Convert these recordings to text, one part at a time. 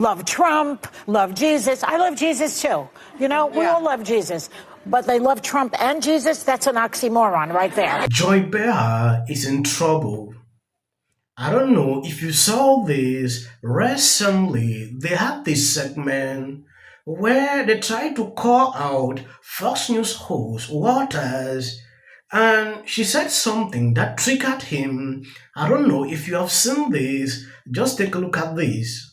Love Trump, love Jesus. I love Jesus too. You know, we all love Jesus. But they love Trump and Jesus? That's an oxymoron right there. Joy Behar is in trouble. I don't know if you saw this recently. They had this segment where they tried to call out Fox News host Waters, and she said something that triggered him. I don't know if you have seen this. Just take a look at this.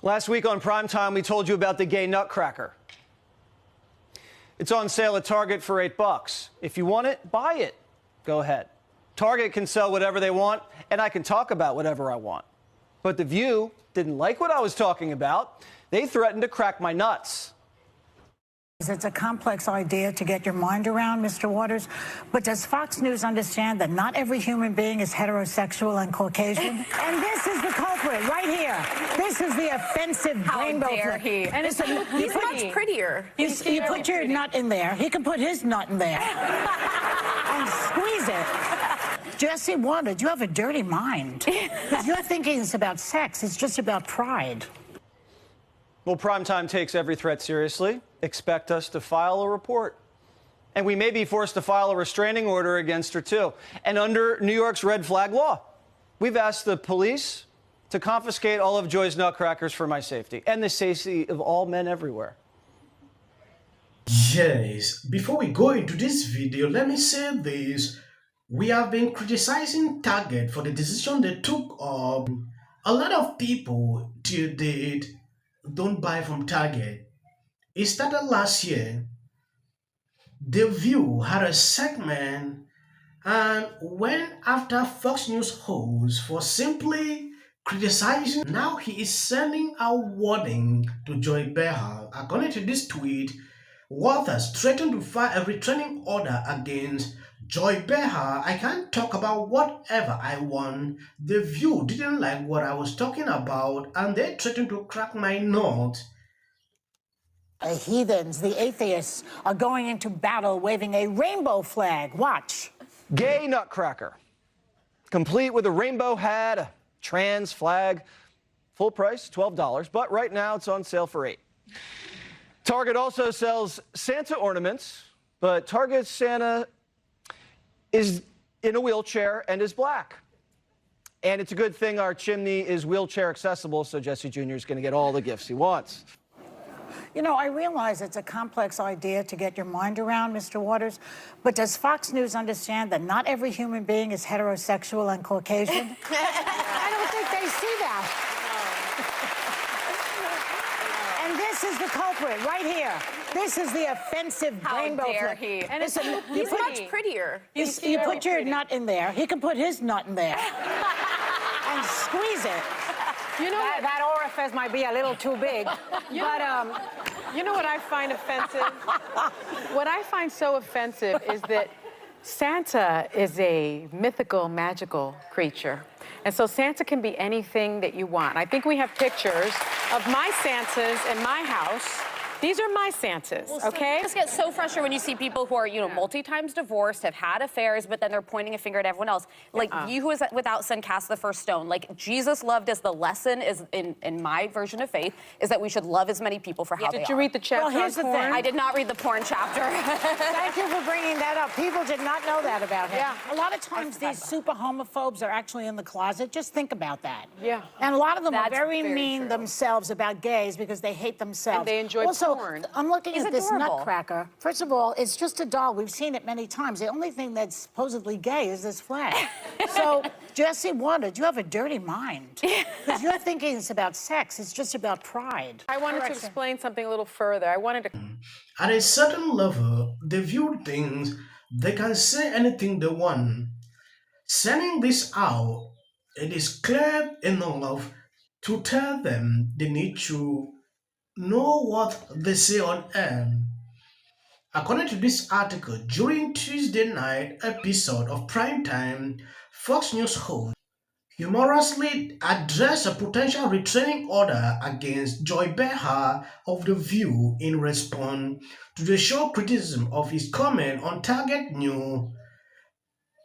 Last week on Primetime, we told you about the gay nutcracker. It's on sale at Target for $8. If you want it, buy it. Go ahead. Target can sell whatever they want, and I can talk about whatever I want. But The View didn't like what I was talking about. They threatened to crack my nuts. It's a complex idea to get your mind around, Mr. Waters. But does Fox News understand that not every human being is heterosexual and Caucasian? And this is the culprit right here. This is the offensive rainbow flag. And he's much prettier. You put your nut in there. He can put his nut in there and squeeze it. Jesse Waters, you have a dirty mind. Because you're thinking it's about sex. It's just about pride. Well, Primetime takes every threat seriously. Expect us to file a report. And we may be forced to file a restraining order against her, too. And under New York's red flag law, we've asked the police to confiscate all of Joy's nutcrackers for my safety and the safety of all men everywhere. Yes, before we go into this video, let me say this. We have been criticizing Target for the decision they took up. A lot of people till date don't buy from Target. It started last year. The View had a segment and went after Fox News host for simply criticizing. Now he is sending a warning to Joy Behar. According to this tweet, Waters threatened to file a restraining order against Joy Behar. I can't talk about whatever I want. The View didn't like what I was talking about and they threatened to crack my nut. The heathens, the atheists, are going into battle waving a rainbow flag. Watch. Gay nutcracker, complete with a rainbow hat, a trans flag, full price, $12, but right now it's on sale for $8. Target also sells Santa ornaments, but Target's Santa is in a wheelchair and is black. And it's a good thing our chimney is wheelchair accessible, so Jesse Jr. is going to get all the gifts he wants. You know, I realize it's a complex idea to get your mind around, Mr. Waters, but does Fox News understand that not every human being is heterosexual and Caucasian? I don't think they see that. And this is the culprit right here. This is the offensive rainbow flag. And he's much prettier. You put your nut in there. He can put his nut in there and squeeze it. You know, that orifice might be a little too big, but you know what I find offensive? What I find so offensive is that Santa is a mythical, magical creature. And so Santa can be anything that you want. I think we have pictures of my Santas in my house. These are my Santas, okay? I just get so frustrated when you see people who are, you know, multi-times divorced, have had affairs, but then they're pointing a finger at everyone else. Like, you who is without sin cast the first stone. Like, Jesus loved us. The lesson is, in my version of faith, is that we should love as many people for how they are. Did you read the chapter Well, here's on the porn? thing. I did not read the porn chapter. Thank you for bringing that up. People did not know that about him. Yeah. A lot of times these super homophobes are actually in the closet. Just think about that. Yeah. And a lot of them are That's very very mean true. themselves about gays because they hate themselves. And they enjoy also, porn. I'm looking He's at this adorable. nutcracker. First of all, it's just a doll. We've seen it many times. The only thing that's supposedly gay is this flag. So, Jesse Waters, you have a dirty mind. Because you're thinking it's about sex. It's just about pride. I wanted to explain something a little further. I wanted to... At a certain level, the View thinks they can say anything they want. Sending this out, it is clear enough to tell them they need to know what they say on air. According to this article, during Tuesday night episode of Primetime, Fox News host humorously addressed a potential restraining order against Joy Behar of The View in response to the show's criticism of his comment on Target News.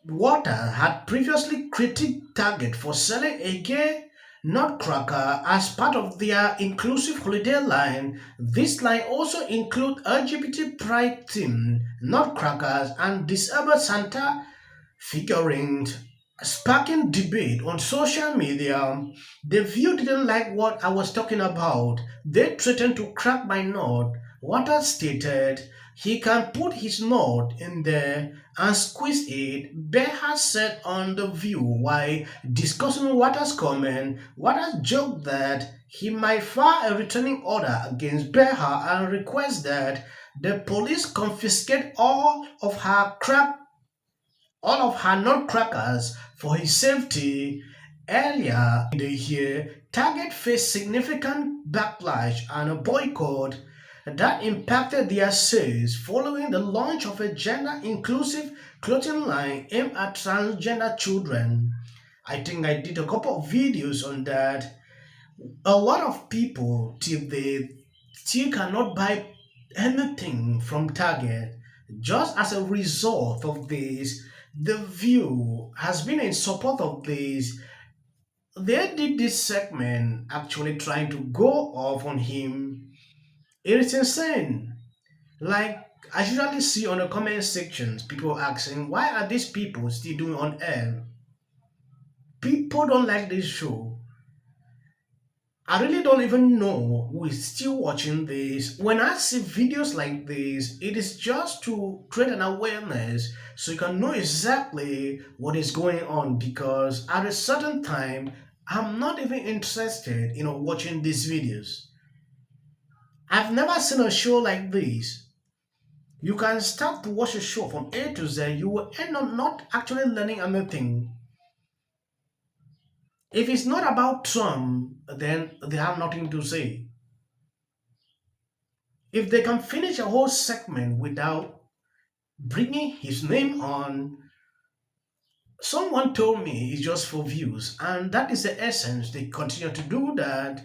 Waters had previously critiqued Target for selling a gay Nutcracker as part of their inclusive holiday line. This line also includes LGBT pride themed nutcrackers and disabled Santa figurines, sparking debate on social media. The View didn't like what I was talking about. They threatened to crack my nut. Waters stated he can put his nut in there and squeeze it. Behar said on The View while discussing Waters' comment. Waters joked that he might file a returning order against Behar and request that the police confiscate all of her nutcrackers for his safety. Earlier in the year, Target faced significant backlash and a boycott that impacted their sales following the launch of a gender-inclusive clothing line aimed at transgender children. I think I did a couple of videos on that. A lot of people till they still cannot buy anything from Target. Just as a result of this, The View has been in support of this. They did this segment actually trying to go off on him. It is insane. Like I usually see on the comment sections, people asking, why are these people still doing on air? People don't like this show. I really don't even know who is still watching this. When I see videos like this, it is just to create an awareness so you can know exactly what is going on, because at a certain time, I'm not even interested in watching these videos. I've never seen a show like this. You can start to watch a show from A to Z, you will end up not actually learning anything. If it's not about Trump, then they have nothing to say. If they can finish a whole segment without bringing his name on, someone told me it's just for views, and that is the essence. They continue to do that.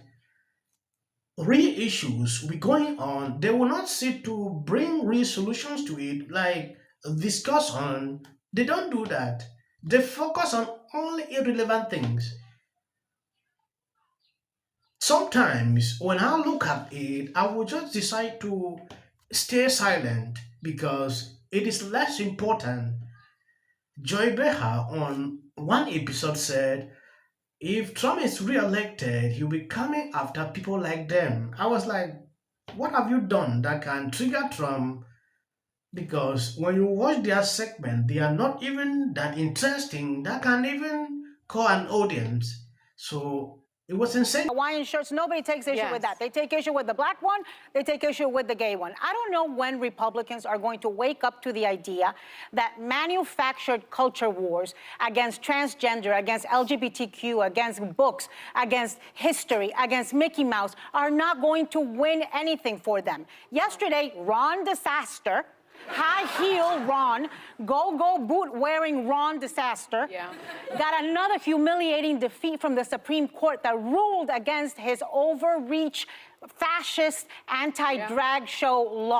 Real issues will be going on. They will not sit to bring real solutions to it, like discuss on. They don't do that. They focus on only irrelevant things. Sometimes when I look at it, I will just decide to stay silent because it is less important. Joy Behar on one episode said, if Trump is re-elected, he'll be coming after people like them. I was like, what have you done that can trigger Trump? Because when you watch their segment, they are not even that interesting that can even call an audience. So it was insane. Hawaiian shirts, nobody takes issue with that. They take issue with the black one, they take issue with the gay one. I don't know when Republicans are going to wake up to the idea that manufactured culture wars against transgender, against LGBTQ, against books, against history, against Mickey Mouse are not going to win anything for them. Yesterday, Ron DeSaster, high heel Ron, go boot wearing Ron DeSaster, got another humiliating defeat from the Supreme Court that ruled against his overreach, fascist, anti-drag show law.